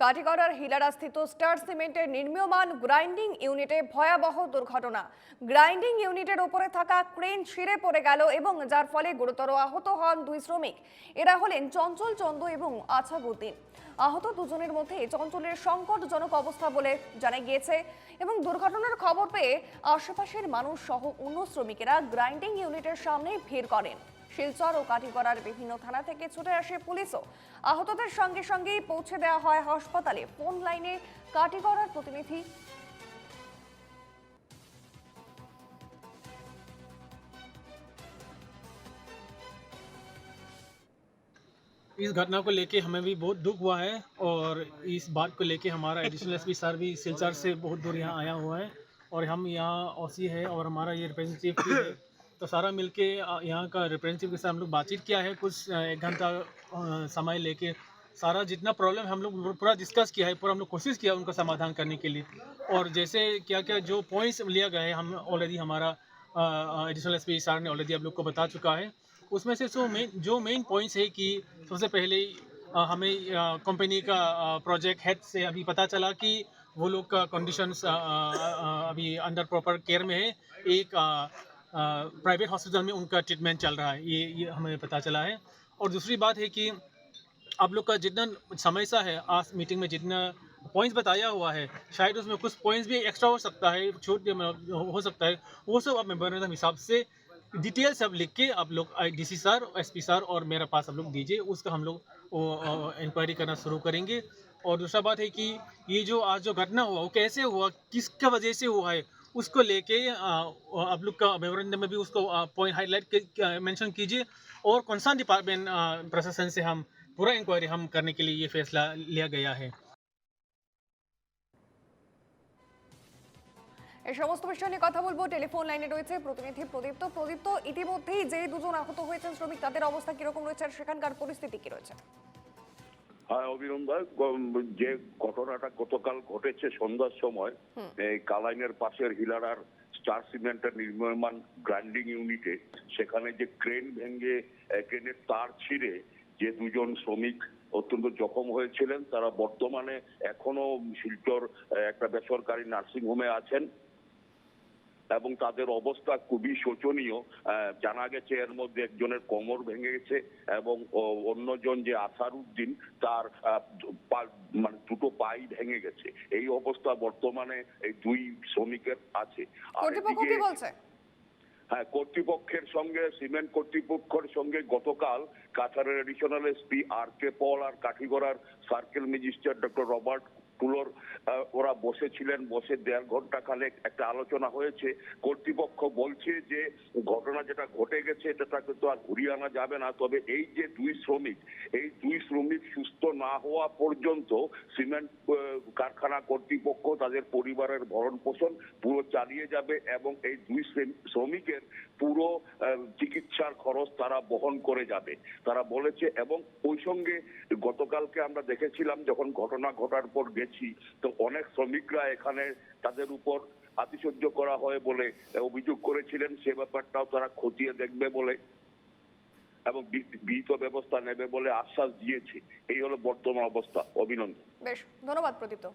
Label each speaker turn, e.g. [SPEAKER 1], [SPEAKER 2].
[SPEAKER 1] কাটিগড়ার হিলারাস্থিত star সিমেন্টের নির্মীয়মান grinding ইউনিটে ভয়াবহ দুর্ঘটনা। গ্রাইন্ডিং ইউনিটের ওপরে থাকা ক্রেন ছিঁড়ে পড়ে গেল এবং যার ফলে গুরুতর আহত হন দুই শ্রমিক। এরা হলেন চঞ্চল চন্দ্র এবং আছাবুদ্দিন। আহত দুজনের মধ্যে চঞ্চলের সংকটজনক অবস্থা বলে জানা গিয়েছে এবং দুর্ঘটনার খবর পেয়ে আশেপাশের মানুষ সহ অন্য শ্রমিকেরা গ্রাইন্ডিং ইউনিটের সামনে ভিড় করেন। শিলচর ও কাটিগড়ার বিভিন্ন থানা থেকে ছুটে আসে পুলিশও। আহতদের সঙ্গে সঙ্গেই পৌঁছে দেওয়া হয় হাসপাতালে। ফোন লাইনে কাটিগড়ার প্রতিনিধি।
[SPEAKER 2] इस घटना को लेके हमें भी बहुत दुख हुआ है और इस बात को लेके हमारा एडिशनल एसपी सर भी सिलचर से बहुत दूर यहाँ आया हुआ है और हम यहाँ ओसी है और हमारा ये रिप्रेजेंटेटिव भी है। तो सारा मिलके यहाँ का रिप्रेजेंटेटिव के साथ हम लोग बातचीत किया है कुछ 1 घंटा समय लेके। सारा जितना प्रॉब्लम हम लोग पूरा डिस्कस किया है, पूरा हम लोग कोशिश किया उनका समाधान करने के लिए। और जैसे क्या क्या जो पॉइंट्स लिया गया है हम ऑलरेडी हमारा एडिशनल एसपी सर ने ऑलरेडी आप लोग को बता चुका है। उसमें से जो मेन पॉइंट्स है कि सबसे पहले हमें कंपनी का प्रोजेक्ट हेड से अभी पता चला कि वो लोग का कंडीशंस अभी अंडर प्रॉपर केयर में है। एक प्राइवेट हॉस्पिटल में उनका ट्रीटमेंट चल रहा है, ये हमें पता चला है। और दूसरी बात है कि आप लोग का जितना समय सा है आज मीटिंग में जितना पॉइंट्स बताया हुआ है, शायद उसमें कुछ पॉइंट्स भी एक्स्ट्रा हो सकता है, छूट हो सकता है। वो सब आप मेमोरेंडम हिसाब से डिटेल सब लिख के आप लोग डीसी सर, एसपी सर और मेरे पास आप लोग दीजिए, उसका हम लोग इंक्वायरी करना शुरू करेंगे। और दूसरा बात है कि ये जो आज जो घटना हुआ वो कैसे हुआ, किसका वजह से हुआ है, उसको लेके आप लोग का मेमोरेंडम में भी उसको पॉइंट हाईलाइट मेंशन कीजिए। और कंसर्न डिपार्टमेंट प्रशासन से हम पूरा इंक्वायरी हम करने के लिए ये फैसला लिया गया है।
[SPEAKER 1] এই সমস্ত বিষয় নিয়ে কথা বলবো। টেলিফোন লাইনে রয়েছে প্রতিনিধি প্রদীপ্ত। প্রদীপ্ত, ইতিমধ্যেই যে দুজন আহত হয়েছেন শ্রমিক, তাদের অবস্থা কিরকম রয়েছে আর সেখানকার পরিস্থিতি কি রয়েছে?
[SPEAKER 3] হ্যাঁ অভিনন্দন, যে ঘটনাটা গতকাল ঘটেছে সন্ধ্যার সময় এই কালাইনের পাশের হিলারার স্টার সিমেন্টের নির্মাণ গ্রাইন্ডিং ইউনিটে, সেখানে যে ক্রেন ভেঙে ক্রেনের তার ছিঁড়ে যে দুজন শ্রমিক অত্যন্ত জখম হয়েছিলেন, তারা বর্তমানে এখনো শিলচর একটা বেসরকারি নার্সিং হোমে আছেন এবং তাদের অবস্থা খুবই শোচনীয়। জানা গেছে এর মধ্যে একজনের কোমর ভেঙে গেছে এবং অন্যজন যে আসারউদ্দিন, তার মানে দুটো পাই ভেঙে গেছে। এই অবস্থা বর্তমানে এই দুই শ্রমিকের আছে।
[SPEAKER 1] কর্তৃপক্ষ কি বলছে?
[SPEAKER 3] হ্যাঁ, কর্তৃপক্ষের সঙ্গে সিমেন্ট কর্তৃপক্ষের সঙ্গে গতকাল কাছাড়ের এডিশনাল এসপি আর কে পল আর কাঠিগড়ার সার্কেল ম্যাজিস্ট্রেট ডক্টর রবার্ট টুলোর ওরা বসেছিলেন। বসে 1.5 ঘন্টা খানেক একটা আলোচনা হয়েছে। কর্তৃপক্ষ বলছে যে ঘটনা যেটা ঘটে গেছে এটাকে তো আর ঘুরিয়ে আনা যাবে না, তবে এই যে দুই শ্রমিক সুস্থ না হওয়া পর্যন্ত সিমেন্ট কারখানা কর্তৃপক্ষ তাদের পরিবারের ভরণ পোষণ পুরো চালিয়ে যাবে এবং এই দুই শ্রমিকের পুরো চিকিৎসার খরচ তারা বহন করে যাবে, তারা বলেছে। এবং ওই সঙ্গে গতকালকে আমরা দেখেছিলাম যখন ঘটনা ঘটার পর গেছি, তো অনেক শ্রমিকরা এখানে তাদের উপর আতিশয্য করা হয় বলে অভিযোগ করেছিলেন। সে ব্যাপারটাও তারা খতিয়ে দেখবে বলে এবং বিহিত ব্যবস্থা নেবে বলে আশ্বাস দিয়েছে। এই হলো বর্তমান অবস্থা। অভিনন্দন।
[SPEAKER 1] বেশ, ধন্যবাদ প্রদীপ্ত।